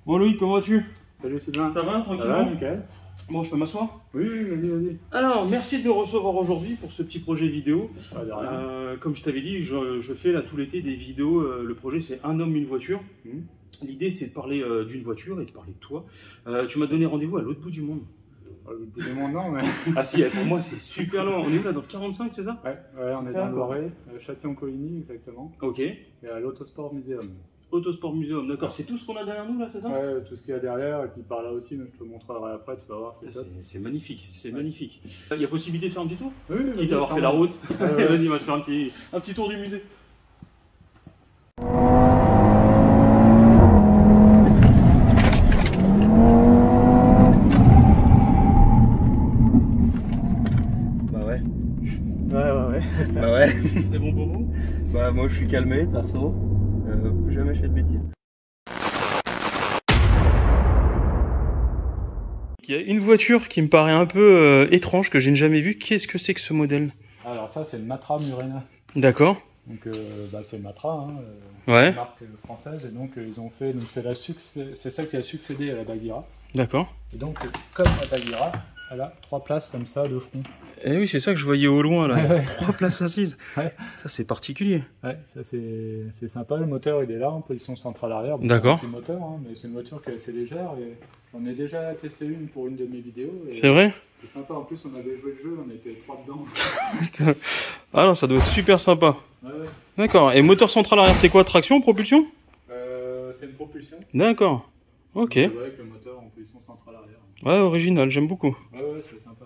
Bon Loïc, comment vas-tu? Salut Sylvain. Ça va, tranquillement? Ça va, nickel. Bon, je peux m'asseoir? Oui, vas-y, vas-y. Alors, merci de nous recevoir aujourd'hui pour ce petit projet vidéo. Pas de rien. Comme je t'avais dit, je fais là tout l'été des vidéos. Le projet, c'est un homme, une voiture. L'idée, c'est de parler d'une voiture et de parler de toi. Tu m'as donné rendez-vous à l'autre bout du monde. L'autre bout du monde, non, mais... Ah si, pour moi, c'est super loin. On est où là, dans le 45, c'est ça? Ouais, on est dans le Loiret, Châtillon-Coligny, exactement. Ok. Et à l'Autosport Museum. Autosport Museum, d'accord. C'est tout ce qu'on a derrière nous là, c'est ça? Ouais, tout ce qu'il y a derrière, et puis par là aussi, mais je te le montrerai après, tu vas voir, c'est top. C'est magnifique, c'est magnifique. Il y a possibilité de faire un petit tour? Oui, oui. Quitte à avoir fait la route. Vas-y, on va se faire un petit tour du musée. Bah ouais. Ouais. Bah ouais. C'est bon pour vous? Bah moi je suis calmé, perso. Plus jamais je fais de bêtises. Il y a une voiture qui me paraît un peu étrange, que je n'ai jamais vue. Qu'est-ce que c'est que ce modèle? Alors ça, c'est le Matra Murena. D'accord. Donc c'est Matra, Ouais. une marque française, et donc ils ont fait, donc c'est ça qui a succédé à la Bagheera. D'accord. Et donc, comme la Bagheera, elle a 3 places comme ça de front. Eh oui, c'est ça que je voyais au loin, là. Ouais. 3 places assises. Ouais. Ça, c'est particulier. Ouais, ça c'est sympa. Le moteur il est là en position centrale arrière. Bon, D'accord. c'est un petit moteur, mais c'est une voiture qui est assez légère et j'en ai déjà testé une pour une de mes vidéos. C'est vrai? C'est sympa. En plus, on avait joué le jeu, on était 3 dedans. Ah non, ça doit être super sympa. Ouais. D'accord. Et moteur central arrière, c'est quoi? Traction, propulsion? C'est une propulsion. D'accord. Ok. Ouais, avec le moteur en position centrale arrière. Ouais, original, j'aime beaucoup. Ouais, c'est sympa.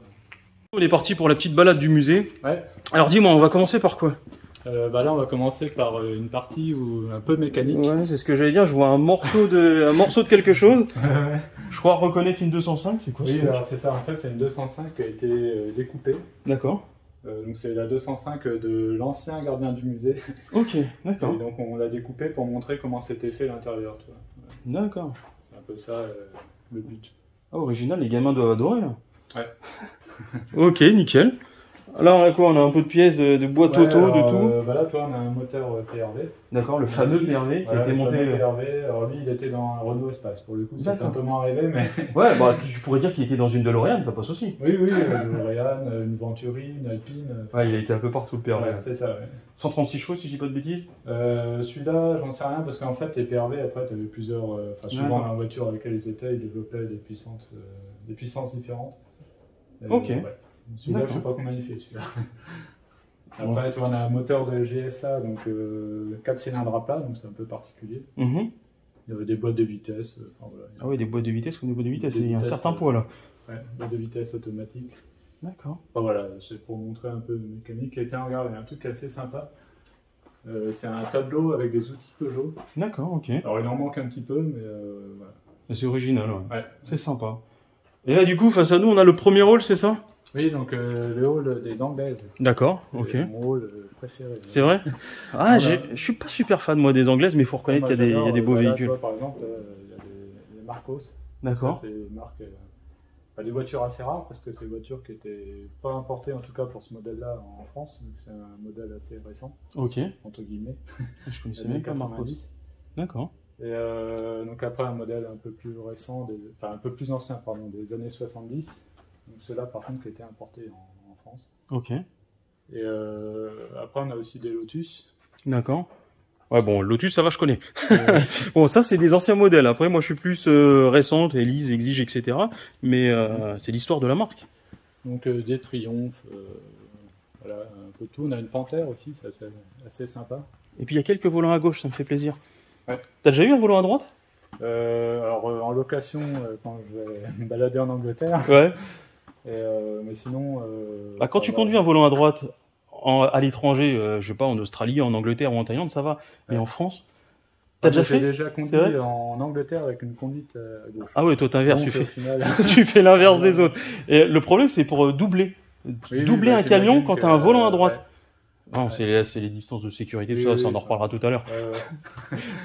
On est parti pour la petite balade du musée. Ouais. Alors dis-moi, on va commencer par quoi? Là, on va commencer par une partie où un peu mécanique. Ouais, c'est ce que j'allais dire. Je vois un morceau de quelque chose. Je crois reconnaître une 205. C'est quoi Oui, ce truc? alors c'est ça. En fait, c'est une 205 qui a été découpée. D'accord. Donc c'est la 205 de l'ancien gardien du musée. Ok, d'accord. Et donc on l'a découpée pour montrer comment c'était fait l'intérieur. D'accord. C'est un peu ça le but. Ah, original, les gamins doivent adorer. Là. Ouais. Ok, nickel. Là, on a quoi? On a un peu de pièces, de boîte auto, de tout. Là, toi, on a un moteur PRV. D'accord, le fameux PRV qui a été monté. Le PRV, alors lui, il était dans un Renault Espace. Pour le coup, ça fait un peu moins rêvé, mais... Ouais, bah tu pourrais dire qu'il était dans une DeLorean, ça passe aussi. Oui, une DeLorean, une Venturi, une Alpine. Ouais, il a été un peu partout le PRV. Ouais, c'est ça, ouais. 136 chevaux, si je dis pas de bêtises. Celui-là, j'en sais rien, parce qu'en fait, les PRV, après, tu avais plusieurs... souvent, la voiture avec laquelle ils étaient, ils développaient des puissances différentes. Ok. Ouais. Celui-là, je sais pas comment il fait, celui-là. Après, tu vois, on a un moteur de GSA, donc 4 cylindres à plat, donc c'est un peu particulier. Il y avait des boîtes de vitesse. Voilà. Ah oui, des boîtes de vitesse ou des boîtes de vitesse, il y a un vitesse, certain poids là. Ouais, boîte de vitesse automatique. D'accord. Voilà, c'est pour montrer un peu de mécanique. Et tiens, regarde, il y a un truc assez sympa. C'est un tableau avec des outils Peugeot. D'accord, ok. Alors il en manque un petit peu, mais voilà. C'est original, ouais. Ouais. C'est sympa. Et là, du coup, face à nous, on a le premier hall, c'est ça? Oui, donc le hall des Anglaises. D'accord, ok. C'est mon hall préféré. C'est vrai? Ah, je suis pas super fan, moi, des anglaises, mais il faut reconnaître qu'il y a des beaux véhicules. Là, par exemple, il y a les Marcos. D'accord. C'est une marque, des voitures assez rares, parce que c'est des voitures qui n'étaient pas importées, en tout cas pour ce modèle-là, en France. Donc c'est un modèle assez récent, Ok. entre guillemets. Je connaissais même pas Marcos. D'accord. Et donc après, un modèle un peu plus récent, un peu plus ancien, pardon, des années 70. Donc ceux-là, par contre, qui étaient importés en France. Ok. Et après, on a aussi des Lotus. D'accord. Ouais, bon, Lotus, ça va, je connais. Bon, ça, c'est des anciens modèles. Après, moi, je suis plus récente, Elise, Exige, etc. Mais c'est l'histoire de la marque. Donc des Triumph, voilà, un peu de tout. On a une Panthère aussi, c'est assez sympa. Et puis, il y a quelques volants à gauche, ça me fait plaisir. Ouais. T'as déjà eu un volant à droite? Alors en location, quand je vais me balader en Angleterre. Ouais. Mais sinon... Quand tu conduis un volant à droite à l'étranger, je sais pas, en Australie, en Angleterre ou en Thaïlande, ça va. Mais en France, t'as déjà fait? J'ai déjà conduit en Angleterre avec une conduite à gauche. Ah ouais, toi t'inverses, Donc, final... tu fais l'inverse des autres. Et le problème, c'est pour doubler. Doubler un camion quand t'as un volant à droite. Non, c'est les distances de sécurité, tout ça, on en reparlera tout à l'heure.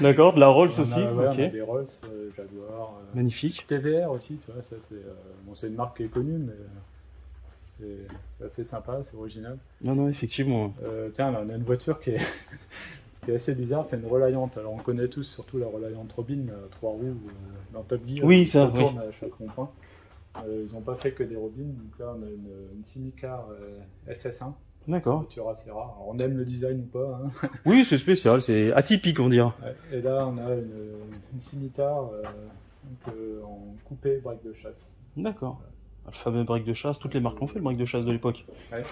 D'accord, de la Rolls aussi. On a ok. des Rolls, Jaguar. Magnifique. TVR aussi, tu vois, ça c'est une marque qui est connue, mais c'est assez sympa, c'est original. Non, effectivement. Tiens, là, on a une voiture qui qui est assez bizarre, c'est une relayante. Alors on connaît tous surtout la relayante Robin, 3 roues dans Top Gear. Oui, ça tourne à chaque rond-point. Ils n'ont pas fait que des Robins, donc là on a une Simicar SS1. D'accord. Une voiture assez rare. Alors, on aime le design ou pas. Hein. Oui, c'est spécial, c'est atypique on dirait. Ouais. Et là on a une Scimitar en coupé break de chasse. D'accord. Le fameux break de chasse, toutes les marques l'ont fait le break de chasse de l'époque. Ouais.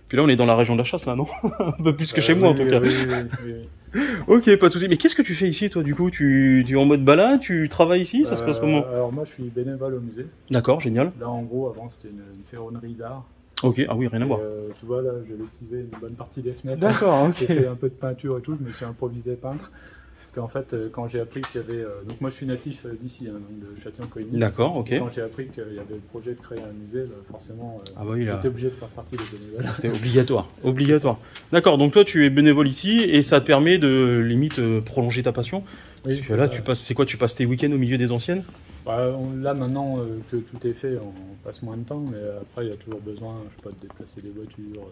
Puis là on est dans la région de la chasse là, non? Un peu plus que chez moi en tout cas. Oui. Ok, pas de souci. Mais qu'est-ce que tu fais ici toi du coup? Tu es en mode balade, tu travailles ici, ça se passe comment? Alors moi je suis bénévole au musée. D'accord, génial. Là en gros avant c'était une ferronnerie d'art. Ok, ah oui, rien à voir. Tu vois là j'ai lessivé une bonne partie des fenêtres. D'accord, ok. J'ai fait un peu de peinture et tout, je me suis improvisé peintre. Parce qu'en fait quand j'ai appris qu'il y avait... donc moi je suis natif d'ici, hein, donc de Châtillon-Coligny. D'accord, ok. Quand j'ai appris qu'il y avait le projet de créer un musée, forcément oui, j'étais obligé de faire partie des bénévoles. C'était obligatoire, obligatoire. D'accord, donc toi tu es bénévole ici et ça te permet de limite prolonger ta passion. Oui, parce que là, c'est quoi, tu passes tes week-ends au milieu des anciennes? Là maintenant que tout est fait, on passe moins de temps, mais après il y a toujours besoin, je sais pas, de déplacer des voitures,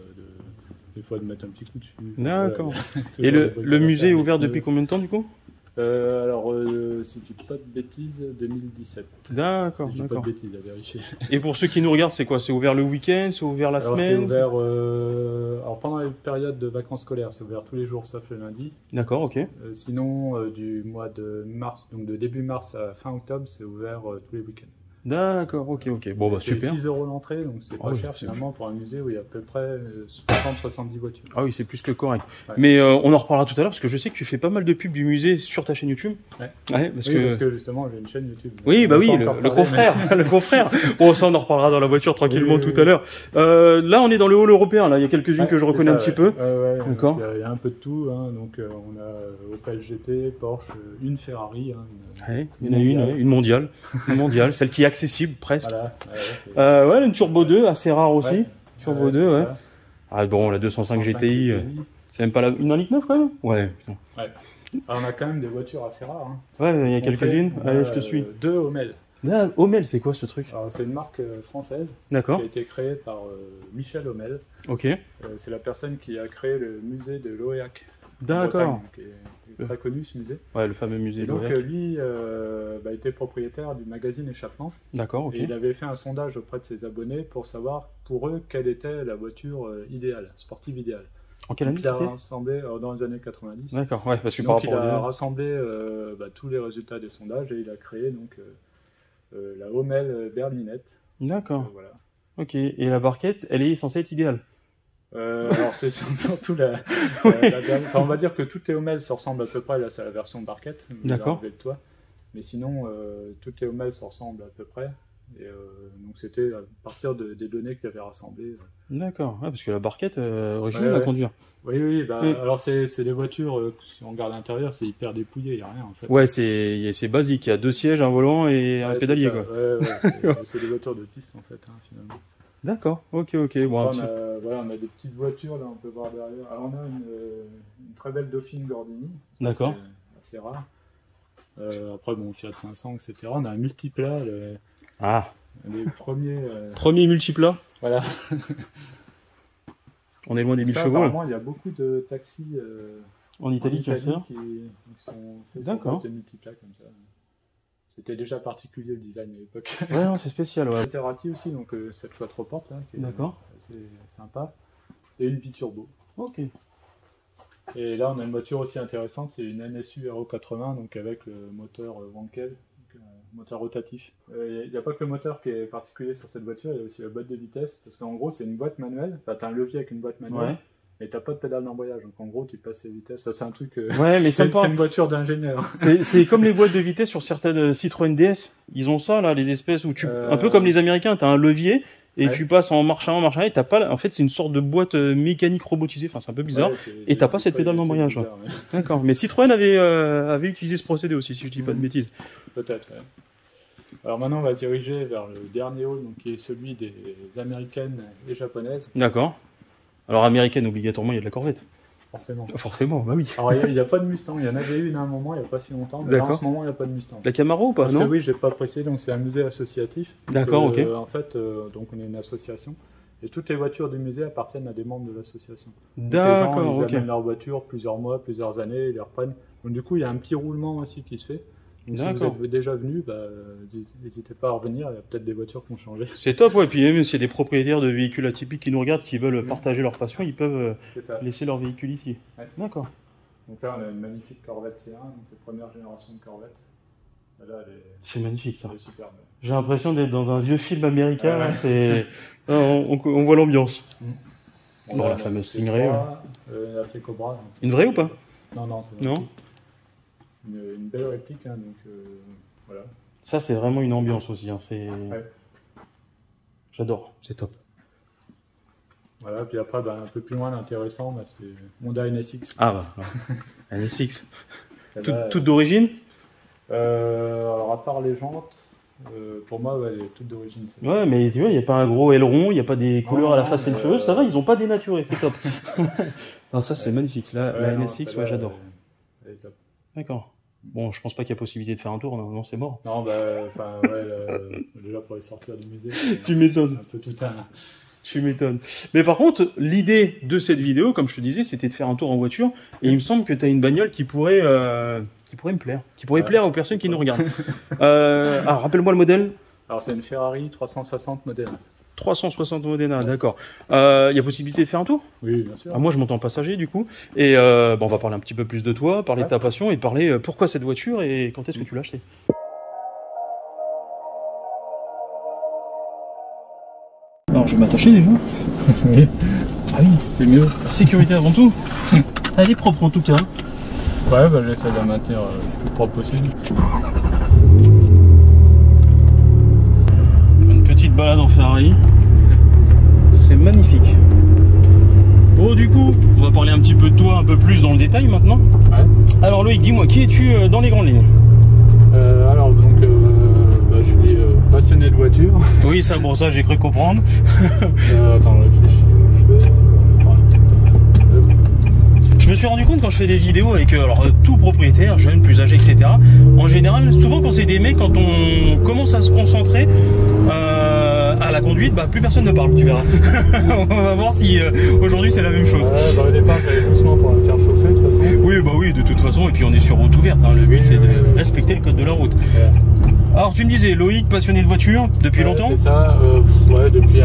des fois de mettre un petit coup dessus. D'accord. Et le musée est ouvert depuis combien de temps du coup? Alors, si je dis pas de bêtises, 2017. D'accord, si je dis pas de bêtises, à vérifier. Et pour ceux qui nous regardent, c'est quoi? C'est ouvert le week-end? C'est ouvert la semaine? C'est ouvert alors pendant les périodes de vacances scolaires, c'est ouvert tous les jours sauf le lundi. D'accord, ok. Sinon, du mois de mars, donc de début mars à fin octobre, c'est ouvert tous les week-ends. D'accord, ok. Bon, bah c'est super. 6 € l'entrée, donc c'est pas cher finalement pour un musée où il y a à peu près 60-70 voitures. Ah oui, c'est plus que correct. Ouais. Mais on en reparlera tout à l'heure parce que je sais que tu fais pas mal de pubs du musée sur ta chaîne YouTube. Ouais, parce que justement j'ai une chaîne YouTube. Oui, bah oui, le confrère, le confrère. Bon, ça on en reparlera dans la voiture tranquillement tout à l'heure. Là, on est dans le hall européen. Là, il y a quelques-unes que je reconnais un petit peu. D'accord. Il y a un peu de tout. Hein. Donc on a Opel GT, Porsche, une Ferrari. Hein, il y en a une mondiale, celle qui est accessible presque. Voilà, une Turbo 2, assez rare aussi. Ouais. Turbo 2, ouais. Ah bon, la 205 GTI, c'est même pas la... une 1,9 quand même? Ouais, putain. Ouais. Alors, on a quand même des voitures assez rares. Hein. Ouais, il y a quelques-unes. Allez, je te suis. 2 Hommel. Ah, Hommel, c'est quoi ce truc? Alors, c'est une marque française. D'accord. Qui a été créée par Michel Hommel. Ok. C'est la personne qui a créé le musée de l'Oréac. D'accord. Qui est très connu ce musée. Ouais, le fameux musée donc l'Oréac. lui était propriétaire du magazine Échappement. D'accord, ok. Et il avait fait un sondage auprès de ses abonnés pour savoir pour eux quelle était la voiture idéale, sportive idéale. En quelle année il a rassemblé dans les années 90. D'accord, ouais, parce que donc il a rassemblé tous les résultats des sondages et il a créé donc la Hommel berlinette. D'accord. Voilà. Ok. Et la barquette, elle est censée être idéale. Alors c'est surtout la dernière. Enfin, on va dire que toutes les Hommel se ressemblent à peu près. Là, c'est la version barquette. D'accord. Mais sinon, toutes les Hommel se ressemblent à peu près. Et donc c'était à partir des données qu'il avait rassemblées. D'accord, parce que la barquette originale à conduire. Oui, alors c'est des voitures, si on regarde l'intérieur, c'est hyper dépouillé, il n'y a rien en fait. Ouais, c'est basique, il y a 2 sièges, un volant et un pédalier. Quoi. C'est des voitures de piste en fait, finalement. D'accord, ok. Bon, on a des petites voitures, là on peut voir derrière. Alors on a une très belle Dauphine Gordini. D'accord. C'est assez rare. Après, Fiat 500, etc. On a un multiplat. Les premiers. Premier multiplat. Voilà. On est loin des 1000 chevaux. Apparemment, il y a beaucoup de taxis en Italie qui sont faits sur des multiplats comme ça. C'était déjà particulier le design à l'époque. Ouais, non, c'est spécial. Ouais. Maserati aussi, donc cette 4 portes là, qui est assez sympa. Et une biturbo. Ok. Et là, on a une voiture aussi intéressante, c'est une NSU Aero 80, donc avec le moteur Wankel, moteur rotatif. Il n'y a pas que le moteur qui est particulier sur cette voiture, il y a aussi la boîte de vitesse, parce qu'en gros, c'est une boîte manuelle. Enfin, tu as un levier avec une boîte manuelle. Et t'as pas de pédale d'embrayage, donc en gros tu passes les vitesses. Enfin, c'est un truc. Ouais, mais c'est une voiture d'ingénieur. C'est comme les boîtes de vitesse sur certaines Citroën DS. Ils ont ça là, les espèces où tu, un peu comme les Américains, t'as un levier et tu passes en marchant et t'as pas. En fait, c'est une sorte de boîte mécanique robotisée. Enfin, c'est un peu bizarre. Et t'as pas cette pédale d'embrayage. D'accord. Mais Citroën avait utilisé ce procédé aussi, si je dis pas de bêtises. Peut-être. Ouais. Alors maintenant, on va se diriger vers le dernier hall, donc qui est celui des américaines et japonaises. D'accord. Alors américaine, obligatoirement, il y a de la Corvette. Forcément, bah oui. Alors il n'y a pas de Mustang, il y en avait une à un moment, il n'y a pas si longtemps, mais là, en ce moment il n'y a pas de Mustang. La Camaro ou pas? Parce que oui, j'ai pas précisé, donc c'est un musée associatif. D'accord, ok. En fait, donc on est une association, Et toutes les voitures du musée appartiennent à des membres de l'association. D'accord, ils ok. amènent leur voiture plusieurs mois, plusieurs années, ils les reprennent. Donc du coup, il y a un petit roulement aussi qui se fait. Donc si vous êtes déjà venu, n'hésitez pas à revenir, il y a peut-être des voitures qui ont changé. C'est top, ouais. Puis même s'il y a des propriétaires de véhicules atypiques qui nous regardent, qui veulent partager leur passion, ils peuvent laisser leur véhicule ici. Ouais. D'accord. Donc là, on a une magnifique Corvette C1, donc la première génération de Corvette. Là, c'est magnifique ça. Superbe. J'ai l'impression d'être dans un vieux film américain. On voit l'ambiance. Bon, la fameuse Stingray. La C-Cobra. Une vraie ou pas? Non, c'est non. Une belle réplique, hein, donc voilà. Ça, c'est vraiment une ambiance aussi. Hein, ouais. J'adore, c'est top. Voilà, puis après, un peu plus loin, l'intéressant, c'est Honda NSX. Ah bah, NSX. Toute d'origine? Alors, à part les jantes, pour moi, elle est toute d'origine. Ouais, mais tu vois, il n'y a pas un gros aileron, il n'y a pas des couleurs à la face et le feu, ça va, ils n'ont pas dénaturé, c'est top. Non, ça, c'est magnifique. La NSX, ouais, j'adore. Elle est top. D'accord. Bon, je pense pas qu'il y a possibilité de faire un tour, non, c'est mort. Non, déjà pour les sortir du musée. Tu m'étonnes. Un peu tout un. Tu m'étonnes. Mais par contre, l'idée de cette vidéo, comme je te disais, c'était de faire un tour en voiture, et il me semble que tu as une bagnole qui pourrait me plaire, qui pourrait plaire aux personnes qui nous regardent. Alors, rappelle-moi le modèle. Alors, c'est une Ferrari 360 Modena. 360 Modena, d'accord. Il y a possibilité de faire un tour? Oui, bien sûr. Moi, je monte en passager, du coup. Et on va parler un petit peu plus de toi, parler de ta passion et de parler pourquoi cette voiture et quand est-ce que tu l'as achetée. Alors, je vais m'attacher déjà. Oui. Ah oui, c'est mieux. Sécurité avant tout. Elle est propre en tout cas. Ouais, j'essaie de la maintenir le plus propre possible. Une petite balade en Ferrari. C'est magnifique. Bon, du coup, on va parler un petit peu de toi, un peu plus dans le détail maintenant. Ouais. Alors Loïc, dis-moi, qui es-tu dans les grandes lignes? Alors donc, je suis passionné de voiture. Oui, ça, bon, ça j'ai cru comprendre. Attends, réfléchis. Je me suis rendu compte quand je fais des vidéos avec tout propriétaire, jeune, plus âgé, etc. En général, souvent quand c'est des mecs, quand on commence à se concentrer à la conduite, plus personne ne parle, tu verras. On va voir si aujourd'hui c'est la même chose. Au départ, j'allais doucement pour la faire chauffer de toute façon. Oui, de toute façon, et puis on est sur route ouverte, hein. Le but c'est de respecter le code de la route. Ouais. Alors tu me disais, Loïc, passionné de voiture, depuis longtemps? C'est ça, ouais, depuis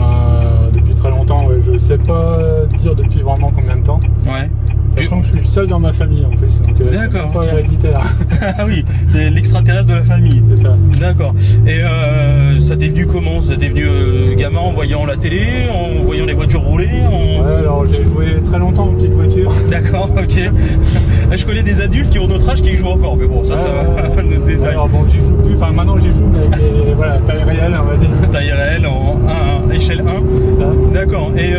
très longtemps, ouais. Je sais pas dire depuis vraiment combien de temps. Ouais. Sachant que je suis le seul dans ma famille en plus, donc d'accord, c'est pas héréditaire. Ah oui, l'extraterrestre de la famille. C'est ça. D'accord. Et ça t'est venu comment? Ça t'est venu gamin en voyant la télé, en voyant les voitures rouler Ouais, alors j'ai joué très longtemps aux petites voitures. D'accord, ok. Je connais des adultes qui ont notre âge qui jouent encore, mais bon, ça va, notre détail. Alors bon, j'y joue plus, enfin maintenant j'y joue, mais avec des taille réelle, on va dire. Taille réelle en 1, échelle 1. C'est ça. D'accord. Et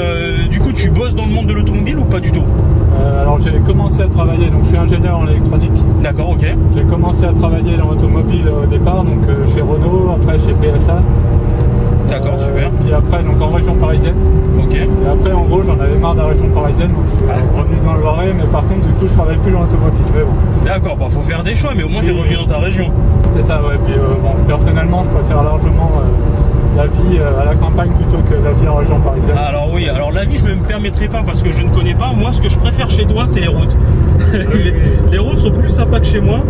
du coup, tu bosses dans le monde de l'automobile ou pas du tout? Alors j'ai commencé à travailler, donc je suis ingénieur en électronique. D'accord, ok. J'ai commencé à travailler dans l'automobile au départ, donc chez Renault, après chez PSA. D'accord, super. Puis après, donc en région parisienne. Ok. Et après, en gros, j'en avais marre de la région parisienne, donc je suis revenu dans le Loiret, mais par contre, du coup, je travaille plus dans l'automobile. Mais bon. D'accord, faut faire des choix, mais au moins t'es revenu dans ta région. C'est ça, ouais. Puis bon, personnellement, je préfère largement la vie à la campagne plutôt que la vie en région parisienne. Alors oui, alors la vie, je ne me permettrai pas parce que je ne connais pas. Moi, ce que je préfère chez toi, c'est les routes. Les routes sont plus sympas que chez moi.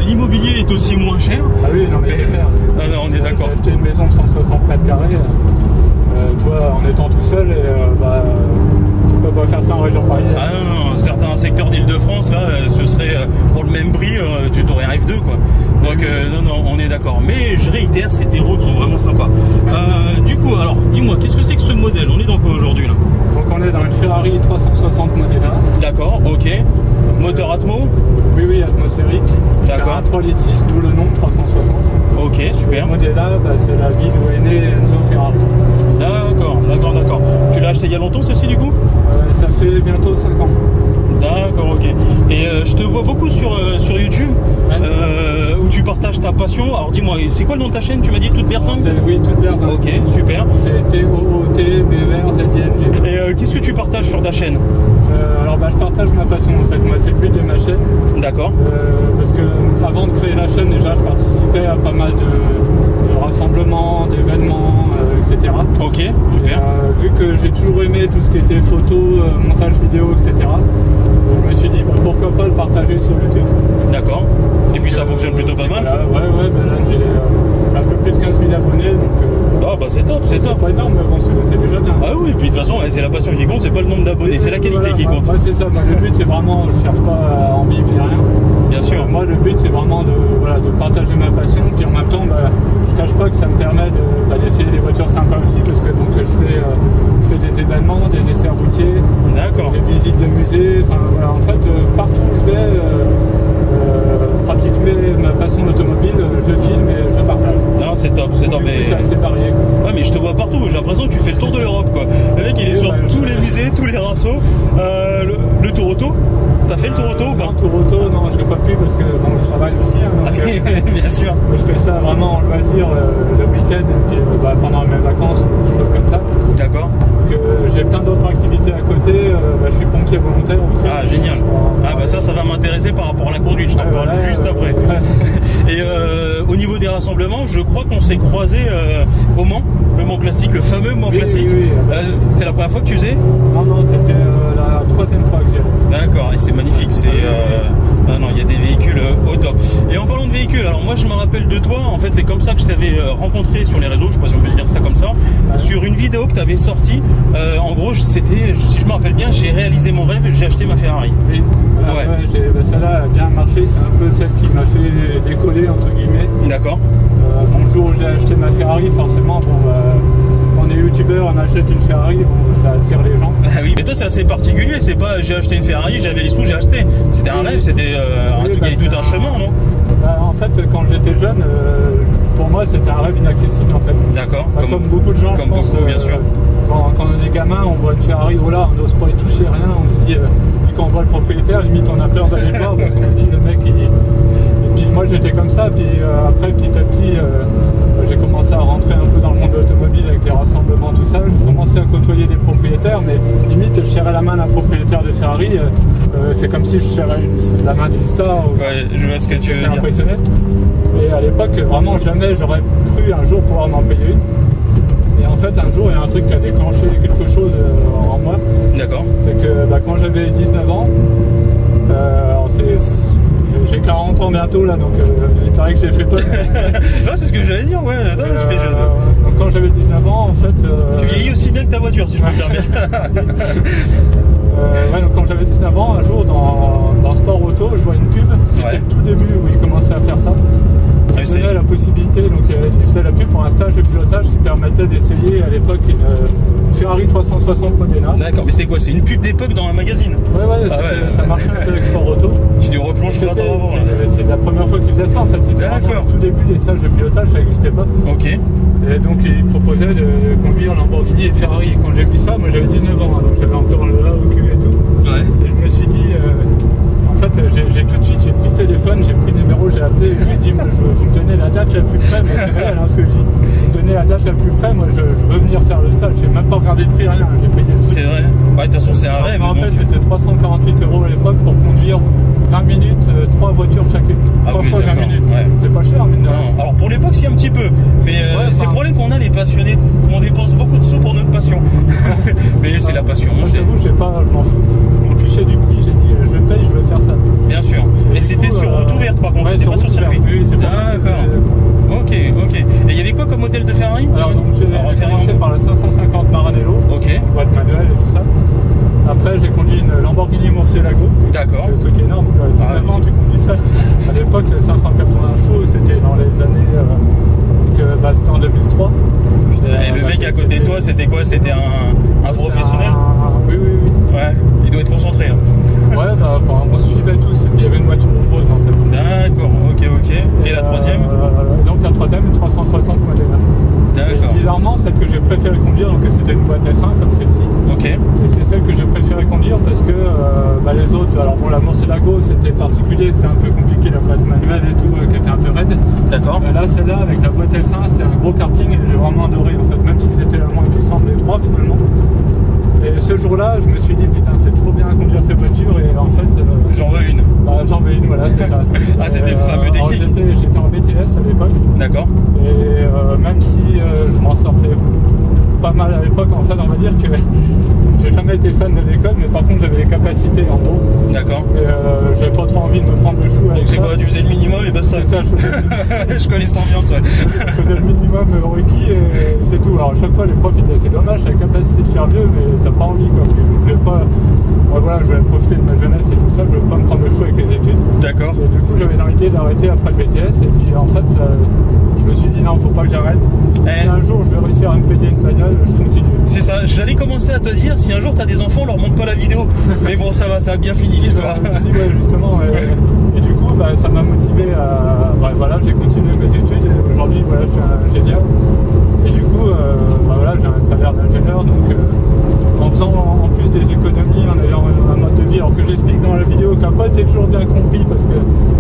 L'immobilier est aussi moins cher. Ah oui, non mais c'est clair. Non, on est d'accord. J'ai acheté une maison de 160 mètres carrés. Toi, en étant tout seul, tu peux pas faire ça en région parisienne. Ah non, certains secteurs d'Île-de-France, là, ce serait pour le même prix, tu t'aurais F2, quoi. Donc, non, on est d'accord. Mais je réitère, tes routes sont vraiment sympas. Du coup, alors, dis-moi, qu'est-ce que c'est que ce modèle? On est dans quoi aujourd'hui, là? Donc, on est dans une Ferrari 360 Modena. D'accord, ok. Moteur Atmo? Oui, atmosphérique. D'accord. Un 3,6 litres, d'où le nom 360. Ok, super. Modena, c'est la ville où est né Enzo Ferrari. D'accord. Tu l'as acheté il y a longtemps, ceci, du coup? Ça fait bientôt 5 ans. D'accord, ok. Et je te vois beaucoup sur YouTube, où tu partages ta passion. Alors dis-moi, c'est quoi le nom de ta chaîne? Tu m'as dit Toute Berzingue? Oui, Toute Berzingue. Ok, super. C'est TOOTBERZING. Et qu'est-ce que tu partages sur ta chaîne? Alors je partage ma passion en fait, moi c'est le but de ma chaîne. D'accord. Parce que avant de créer la chaîne déjà je participais à pas mal de rassemblements, d'événements, etc. Ok, super. Et, vu que j'ai toujours aimé tout ce qui était photo, montage vidéo, etc., je me suis dit bah, pourquoi pas le partager sur YouTube. D'accord. Et puis ça fonctionne plutôt pas mal. Voilà, ouais, ben là j'ai un peu plus de 15 000 abonnés, donc bah c'est top, c'est top. C'est pas énorme, mais bon, c'est déjà bien. Ah oui, et puis de toute façon, c'est la passion qui compte, c'est pas le nombre d'abonnés, c'est la qualité qui compte. Ouais, c'est ça. Bah, le but, c'est vraiment, je cherche pas à en vivre ni rien. Bien sûr. Moi, le but, c'est vraiment de partager ma passion, puis en même temps, bah, je cache pas que ça me permet d'essayer des voitures sympas aussi, parce que donc je fais des événements, des essais routiers, des visites de musées. Enfin voilà, en fait, partout où je vais, pratiquer ma passion d'automobile, je filme et je partage. Non, c'est top, c'est top. C'est assez varié. Ouais, mais je te vois partout, j'ai l'impression que tu fais le tour de l'Europe, quoi. Le mec, il est sur tous les musées, tous les rassos. Le tour auto, t'as fait le tour auto ou pas? Non, tour auto, non, je l'ai pas pu parce que bon, je travaille aussi. Hein, donc, bien sûr. Je fais ça vraiment en loisir le week-end et puis pendant mes vacances, des choses comme ça. D'accord. J'ai plein d'autres activités à côté. Je suis pompier volontaire aussi. Ah, génial. Ah, bah ça va m'intéresser par rapport à la conduite. Je t'en parle juste après. Et au niveau des rassemblements, je crois qu'on s'est croisés au Mans, le Mans classique, le fameux Mans classique. Oui. C'était la première fois que tu faisais? Non, c'était la troisième fois que j'y allais. D'accord, et c'est magnifique. Non, il y a des véhicules au top. Et en parlant de véhicules, alors moi je me rappelle de toi, en fait c'est comme ça que je t'avais rencontré sur les réseaux, je sais pas si on peut dire ça comme ça, sur une vidéo que tu avais sortie. En gros, c'était, si je me rappelle bien, j'ai réalisé mon rêve et j'ai acheté ma Ferrari. Oui, celle-là a bien marché, c'est un peu celle qui m'a fait décoller, entre guillemets. D'accord. Le jour où j'ai acheté ma Ferrari, forcément, quand on est youtubeur, on achète une Ferrari, bon, ça attire les gens. Ah oui, mais toi c'est assez particulier, c'est pas j'ai acheté une Ferrari, j'avais les sous, j'ai acheté. C'était un rêve, c'était tout un chemin, non? En fait, quand j'étais jeune, pour moi c'était un rêve inaccessible en fait. D'accord. Comme beaucoup de gens, comme je pense, beaucoup, bien sûr. Quand on est gamin, on voit une Ferrari, oh là, on n'ose pas y toucher rien, on se dit, puis quand on voit le propriétaire, limite on a peur d'aller le voir parce qu'on se dit le mec il... Et puis moi j'étais comme ça, puis après petit à petit j'ai commencé à rentrer un peu dans le monde de l'automobile avec les rassemblements, tout ça. J'ai commencé à côtoyer des propriétaires, mais limite je serrais la main d'un propriétaire de Ferrari, c'est comme si je serrais la main d'une star. Ouais, je vois ce que tu veux dire. Impressionné. Et à l'époque, vraiment jamais j'aurais cru un jour pouvoir m'en payer une. Et en fait, un jour, il y a un truc qui a déclenché quelque chose en moi. D'accord. C'est que quand j'avais 19 ans, j'ai 40 ans bientôt là, donc il paraît que je l'ai fait pas. Non, c'est ce que j'allais dire, ouais, non, tu fais jeune. Donc quand j'avais 19 ans, en fait... Tu vieillis aussi bien que ta voiture, si je peux me permettre. Donc quand j'avais 19 ans, un jour dans Sport Auto, je vois une pub, c'était le tout début où il commençait à faire ça. Il donnait la possibilité, donc il faisait la pub pour un stage de pilotage qui permettait d'essayer à l'époque une Ferrari 360 Modena. D'accord, mais c'était quoi? C'est une pub d'époque dans un magazine? Ouais, ça marchait un peu avec Sport Auto. Tu nous replonges pas avant. C'est la première fois qu'il faisait ça en fait, c'était vraiment le tout début des stages de pilotage, ça n'existait pas. Ok. Et donc il proposait de conduire Lamborghini et Ferrari. Et quand j'ai vu ça, moi j'avais 19 ans, donc j'avais encore le A au cul et tout. Ouais. Et je me suis dit, en fait, j'ai tout de suite, j'ai pris le téléphone, j'ai pris le numéro, j'ai appelé, et j'ai dit, moi, vous me donnez la date la plus près, mais c'est vrai, ce que je dis. Vous me donnez la date la plus près, moi je veux venir faire le stage. J'ai même pas regardé le prix, rien, j'ai payé le prix. C'est vrai. Ouais, de toute façon, c'est un rêve. Je me rappelle, c'était 348 € à l'époque pour conduire 20 minutes, 3 voitures chacune. 3 fois 20 minutes. Ouais. C'est pas cher, mine de rien. Alors pour l'époque, c'est un petit peu. Mais c'est le problème qu'on a, les passionnés. On dépense beaucoup de sous pour notre passion. Mais c'est la passion. Moi, je t'avoue, je m'en fichais du prix. J'ai dit, je paye, je veux faire ça. Bien sûr. Et c'était sur route ouverte, par contre. Ouais, c'était pas sur circuit. Oui, c'est pas d'accord. Ok. Et il y avait quoi comme modèle de Ferrari? Alors, donc, j'ai commencé par la 550 Maranello. Ok. Boîte manuelle et tout ça. Après, j'ai conduit une Lamborghini Murcielago. D'accord. C'est un truc énorme. 19 ans, tu conduis ça. À l'époque, 580 chevaux, c'était dans les années. C'était en 2003. Et le mec à côté de toi, c'était quoi? C'était un professionnel? Oui. Ouais, il doit être concentré. Hein. Ouais, on suivait tous. Il y avait une voiture rose en fait. D'accord, ok. Et la troisième? Donc la troisième, une 360 Modena. D'accord. Bizarrement, celle que j'ai préféré conduire, donc c'était une boîte F1 comme celle-ci. Ok. Et c'est celle que j'ai préféré conduire parce que les autres, alors bon, la Murcielago c'était particulier, c'était un peu compliqué, la boîte manuelle et tout, qui était un peu raide. D'accord. Là, celle-là, avec la boîte F1, c'était un gros karting et j'ai vraiment adoré en fait, même si c'était la moins puissante des trois finalement. Et ce jour-là, je me suis dit, putain, c'est trop bien à conduire ces voitures et en fait... j'en veux une. J'en veux une, voilà, c'est ça. Ah, c'était le fameux déclic. J'étais en BTS à l'époque. D'accord. Et même si je m'en sortais pas mal à l'époque. En fait, on va dire que j'ai jamais été fan de l'école, mais par contre, j'avais les capacités en gros. D'accord. Et j'avais pas trop envie de me prendre le chou avec donc c'est quoi, tu faisais le minimum et basta? C'est ça, je connais cette ambiance, ouais. Je faisais le minimum requis et c'est tout. Alors à chaque fois, les profs ils disaient c'est dommage, t'as la capacité de faire mieux, mais t'as pas envie quoi. Je voulais pas. Voilà, je voulais profiter de ma jeunesse et tout ça, je voulais pas me prendre le chou avec les études. D'accord. Et du coup, j'avais l'idée d'arrêter après le BTS et puis en fait, je me suis dit non, faut pas que j'arrête. Si un jour je vais réussir à me payer une bagnole, je continue. C'est ça, j'allais commencer à te dire, si un jour t'as des enfants, leur montre pas la vidéo. Mais bon, ça va, ça a bien fini l'histoire. Si, ouais, justement. Et du coup, bah, ça m'a motivé à. Bah, voilà, j'ai continué mes études et aujourd'hui, voilà, je suis un ingénieur. Et du coup, bah, voilà, j'ai un salaire d'ingénieur. Donc, en faisant en plus des économies, en ayant un mode de vie, alors que j'explique dans la vidéo qui n'a pas été toujours bien compris parce que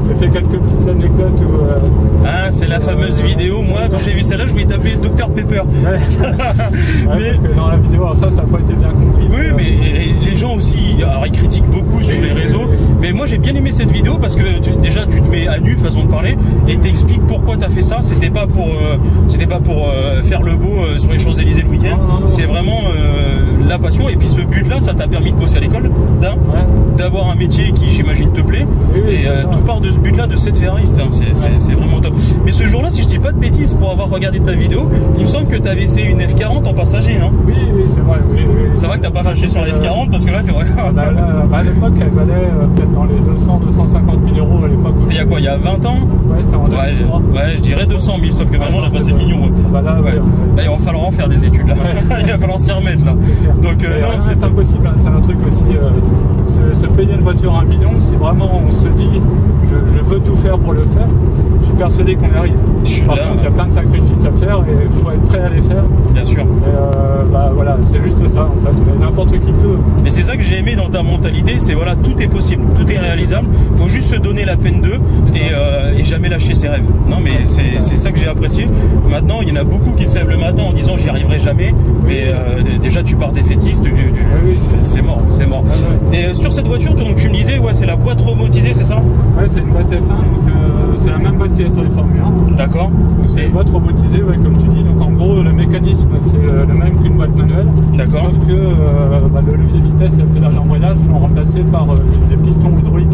j'ai fait quelques petites anecdotes où. Ah, c'est la fameuse vidéo. Moi, quand j'ai vu celle-là, je voulais t'appeler Dr Pepper. Ouais. Parce que dans la vidéo, alors ça n'a pas été bien compris. Oui, mais les gens aussi, alors ils critiquent beaucoup sur les réseaux. Mais moi, j'ai bien aimé cette vidéo parce que déjà, tu te mets à nu, façon de parler, et t'expliques pourquoi t'as fait ça. C'était pas pour faire le beau sur les Champs-Élysées le week-end. C'est vraiment la passion. Et puis ce but-là, ça t'a permis de bosser à l'école, d'avoir un métier qui, j'imagine, te plaît. Et tout part de ce but-là, de cette ferrariste. C'est vraiment top. Mais ce jour-là, si je dis pas de bêtises, pour avoir regardé ta vidéo, il me semble que tu avais essayé une F40 en passager, non? Oui, c'est vrai. Oui. C'est vrai que t'as pas fâché sur la F40 parce que là, tu aurais. À l'époque, elle valait peut-être dans les 200-250 000 euros à l'époque. C'était il y a quoi? Il y a 20 ans? Ouais, c'était en 2003. Ouais, je dirais 200 000, sauf que maintenant on a passé le million. Bah là, là, il va falloir en faire des études là. Il va falloir s'y remettre là. Donc non, c'est impossible. Hein. C'est un truc aussi. Se payer une voiture à 1 million, si vraiment on se dit je veux tout faire pour le faire, je suis persuadé qu'on y arrive. Par contre, il y a plein de sacrifices à faire et il faut être prêt à les faire. Bien sûr. Et bah voilà, c'est juste ça en fait. Mais n'importe qui peut. Mais c'est ça que j'ai aimé dans ta mentalité, c'est voilà, tout est possible, tout est réalisable. Il faut juste se donner la peine d'eux et jamais lâcher ses rêves. Non, mais c'est ça que j'ai apprécié. Maintenant, il y en a beaucoup qui se lèvent le matin en disant j'y arriverai jamais. Mais déjà, tu pars défaitiste. C'est mort, c'est mort. Et sur cette voiture, donc, tu me disais, ouais, c'est la boîte robotisée, c'est ça? Ouais, c'est une boîte F1, donc c'est la même boîte qu'il y a sur les Formule 1. D'accord. C'est une boîte robotisée, ouais, comme tu dis. Donc en gros, le mécanisme c'est le même qu'une boîte manuelle. D'accord. Sauf que le levier vitesse et le pédale d'embrayage sont remplacés par des pistons hydrauliques.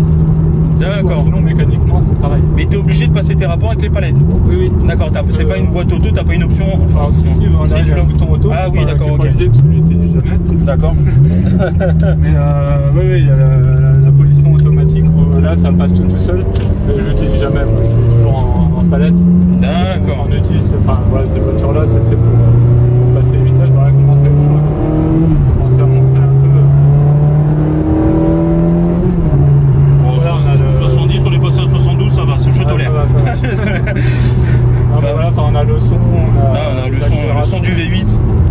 D'accord. Sinon, mécaniquement, c'est pareil. Mais tu es obligé de passer tes rapports avec les palettes? Oui. D'accord, c'est pas une boîte auto, t'as pas une option? Enfin, si, là, il y a un bouton auto. Ah oui, d'accord, ok. Pas visé parce que j'étais jamais. D'accord. Mais oui, il y a la position automatique où là, ça passe tout seul. Mais je l'utilise jamais, moi, je suis toujours en palette. D'accord. On utilise, enfin, voilà, cette voiture-là, c'est fait pour passer les vitesses. Voilà, comment ça va être chaud. Commencer à montrer un peu. Passer à 72, ça va, je tolère. Voilà, on a le son, on a le son du V8.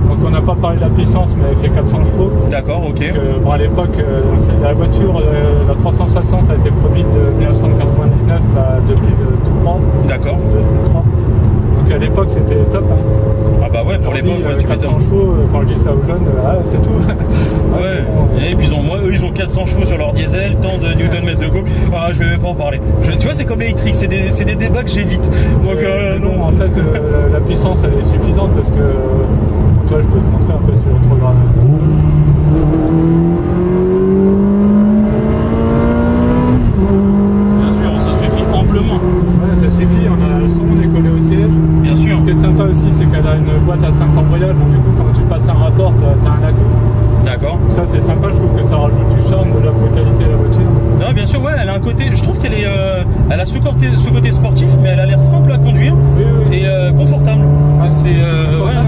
Donc on n'a pas parlé de la puissance, mais elle fait 400 chevaux. D'accord, ok. Bon, à l'époque, la voiture, la 360 a été produite de 1999 à 2003. D'accord. 2003. Donc à l'époque, c'était top. Hein. Ah bah ouais, pour l'époque, tu 400 chevaux, quand je dis ça aux jeunes, c'est tout. Ouais, et puis eux, ils ont 400 chevaux sur leur diesel, tant de Nm de go. Ah, je vais même pas en parler. Tu vois, c'est comme l'électrique, c'est des débats que j'évite. Donc non, en fait, la puissance, elle est suffisante parce que, toi, je peux te montrer un peu sur le programme. Bien sûr, ça suffit amplement. Ouais, ça suffit, on a le son, on est collé au siège. Bien sûr. Ce qui est sympa aussi, c'est qu'elle a une boîte à 5 embrayages, donc du coup, quand tu passes un rapport, t'as un à-coup. D'accord. Ça, c'est sympa, je trouve que ça rajoute du charme, de la brutalité à la voiture. Non, bien sûr, ouais, elle a un côté, je trouve qu'elle est, elle a ce côté sportif, mais elle a l'air simple à conduire et confortable. Ah, c'est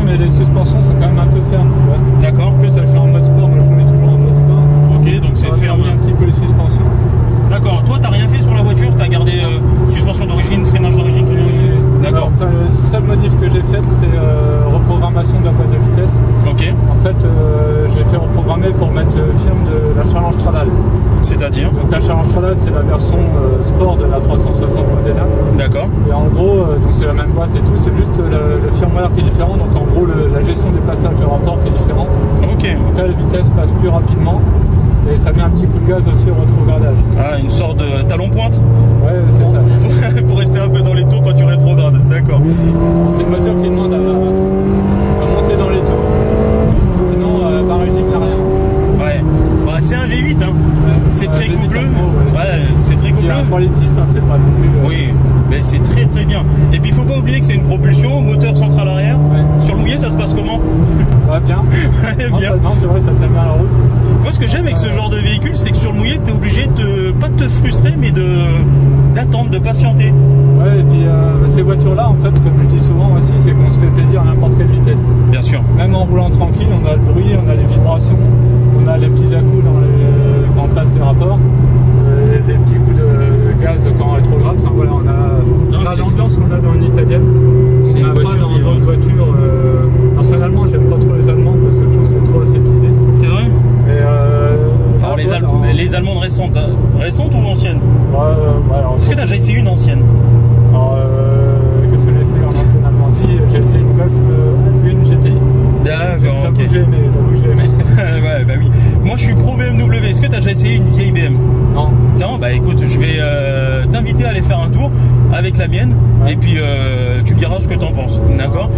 mais les suspensions sont quand même un peu fermes. D'accord. En plus, je suis en mode sport, moi je conduis toujours en mode sport. Ok, donc c'est ferme. Un petit peu les suspensions. D'accord. Toi, t'as rien fait sur la voiture, t'as gardé suspension d'origine, freinage d'origine, tout d'origine. D'accord. Enfin, le seul modif que j'ai fait, c'est reprogrammation de la boîte de vitesse. Ok. En fait, j'ai fait reprogrammer pour mettre le firme de la Challenge Tralal. C'est-à-dire? Donc la Challenge Tralal, c'est la version sport de la 360 Modena. D'accord. Et en gros, donc c'est la même boîte et tout, c'est juste le firmware qui est différent. Donc en gros, la gestion des passages de rapport qui est différente. Ok. Donc là, la vitesse passe plus rapidement. Et ça met un petit coup de gaz aussi au rétrogradage. Ah, une sorte de talon pointe? Ouais, c'est ça. Pour rester un peu dans les tours quand tu rétrogrades, d'accord. C'est une voiture qui demande à monter dans les tours pas oublier que c'est une propulsion, moteur central arrière. Ouais. Sur le mouillé, ça se passe comment? Ouais, bien. Bien. Non, c'est vrai, ça tient bien la route. Moi, ce que j'aime avec ce genre de véhicule, c'est que sur le mouillé, tu es obligé de pas te frustrer, mais d'attendre, de patienter. Ouais, et puis ces voitures-là, en fait, comme je dis souvent aussi, c'est qu'on se fait plaisir à n'importe quelle vitesse. Bien sûr. Même en roulant tranquille, on a le bruit, on a les vibrations, on a les petits à-coups quand on passe les rapports, les petits coups de gaz quand on rétrograde. Enfin voilà, on a l'ambiance qu'on a dans une italienne. C'est une voiture vivante. Voiture, personnellement, j'aime pas trop les Allemandes parce que je trouve que c'est trop aseptisé. C'est vrai. Et les Allemandes récentes, récentes ou anciennes? Ouais, est-ce que tu as déjà essayé une ancienne? Alors, qu'est-ce que j'ai essayé en ancienne allemand? Si, j'ai essayé une Golf 1 GTI. D'accord, ok. J'avoue que j'ai aimé. Ouais, bah oui. Moi, je suis pro BMW. Est-ce que tu as déjà essayé une vieille BM? Non. Non, bah écoute, je vais t'inviter à aller faire un tour avec la mienne, ouais. Et puis tu me diras ce que tu en penses, d'accord?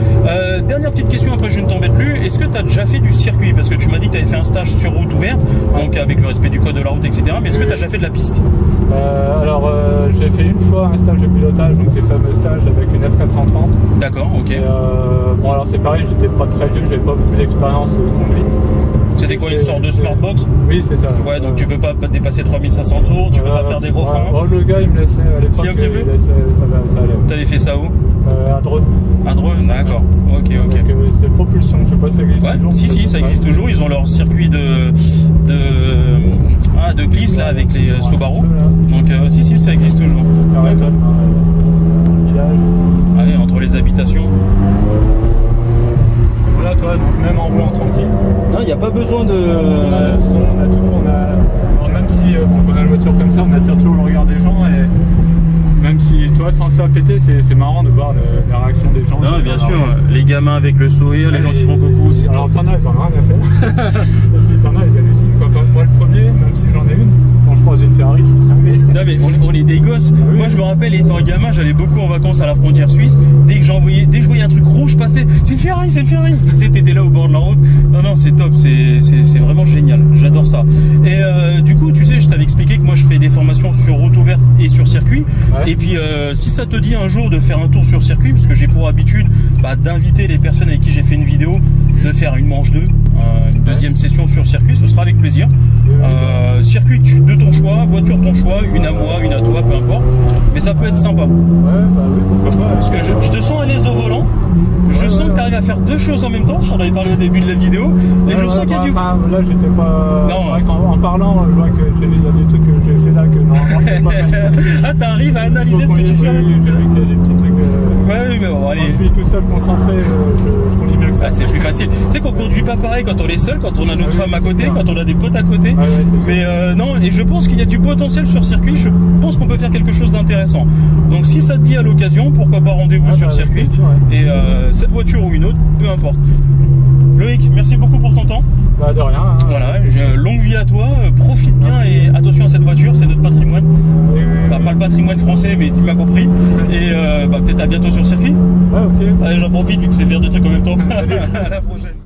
Dernière petite question, après je ne t'embête plus. Est-ce que tu as déjà fait du circuit? Parce que tu m'as dit que tu avais fait un stage sur route ouverte, ouais. Donc avec le respect du code de la route, etc. Mais est-ce que tu as déjà fait de la piste? Alors, j'ai fait une fois un stage de pilotage, donc les fameux stages avec une F430. D'accord, ok. Et, bon, alors c'est pareil, j'étais pas très vieux, j'avais pas beaucoup d'expérience de conduite. C'était quoi, une sorte de smartbox? Oui, c'est ça. Ouais, donc tu peux pas dépasser 3500 tours, tu peux pas faire des gros freins. Oh, le gars, il me laissait à l'époque. Si, un petit peu. Ça allait. T'avais fait ça où? À Dreux. À Dreux, d'accord. Ok. C'est propulsion, je sais pas si ça existe toujours. Si, ça existe toujours. Ils ont leur circuit de glisse là avec les Subaru. Donc si, ça existe toujours. Ça résonne dans le village. Allez, entre les habitations. Voilà, toi, donc même en roulant tranquille. Non, il n'y a pas besoin de. On a le son, on a tout. Alors, même si on a une voiture comme ça, on attire toujours le regard des gens. Et même si, toi, sans se faire péter, c'est marrant de voir la réaction des gens. Non, bien sûr. Les gamins avec le sourire, les gens qui font coucou. Alors, t'en as, ils en ont rien à faire. Et puis, t'en as, ils hallucinent. Moi, le premier, même si j'en ai une, quand je croise une Ferrari, je suis cinglé. Non, mais on est des gosses. Ah, oui. Moi, je me rappelle, étant gamin, j'allais beaucoup en vacances à la frontière suisse. Dès que je voyais un truc rouge passer, c'est une Ferrari, c'est une Ferrari. Tu sais, t'étais là au bord de la route. Non, c'est top, c'est vraiment génial. J'adore ça. Et du coup, tu sais, je t'avais expliqué que moi, je fais des formations sur route ouverte et sur circuit. Ouais. Et puis, si ça te dit un jour de faire un tour sur circuit, parce que j'ai pour habitude d'inviter les personnes avec qui j'ai fait une vidéo, de faire une manche 2, une deuxième session sur circuit, ce sera avec plaisir. Circuit de ton choix, voiture de ton choix, une à moi, une à toi, peu importe. Mais ça peut être sympa. Ouais, bah oui, pourquoi pas. Parce que je te sens à l'aise au volant. Je sens que tu arrives à faire deux choses en même temps. J'en avais parlé au début de la vidéo. Et je sens qu'il y a du. Enfin, là, j'étais pas. Non. C'est vrai qu'en parlant, je vois qu'il y a des trucs que j'ai fait là que normalement je ne peux pas faire. Ah, t'arrives à analyser ce que tu fais. Oui, j'ai vu qu'il y a des petits trucs. Ouais, mais bon, allez. Quand je suis tout seul concentré, je conduis mieux que ça. Ah, c'est plus facile. Tu sais qu'on conduit pas pareil quand on est seul, quand on a notre femme à côté, quand on a des potes à côté. Ah, ouais, mais non, et je pense qu'il y a du potentiel sur circuit. Je pense qu'on peut faire quelque chose d'intéressant. Donc si ça te dit à l'occasion, pourquoi pas rendez-vous sur circuit. Plaisir, ouais. Et cette voiture ou une autre, peu importe. Loïc, merci beaucoup pour ton temps. Bah de rien. Hein. Voilà, longue vie à toi, profite bien merci. Et attention à cette voiture, c'est notre patrimoine. Oui. Pas le patrimoine français, mais tu m'as compris. Et peut-être à bientôt sur circuit. Ouais, ok. Allez, j'en profite vu que c'est faire deux trucs en même temps. À la prochaine.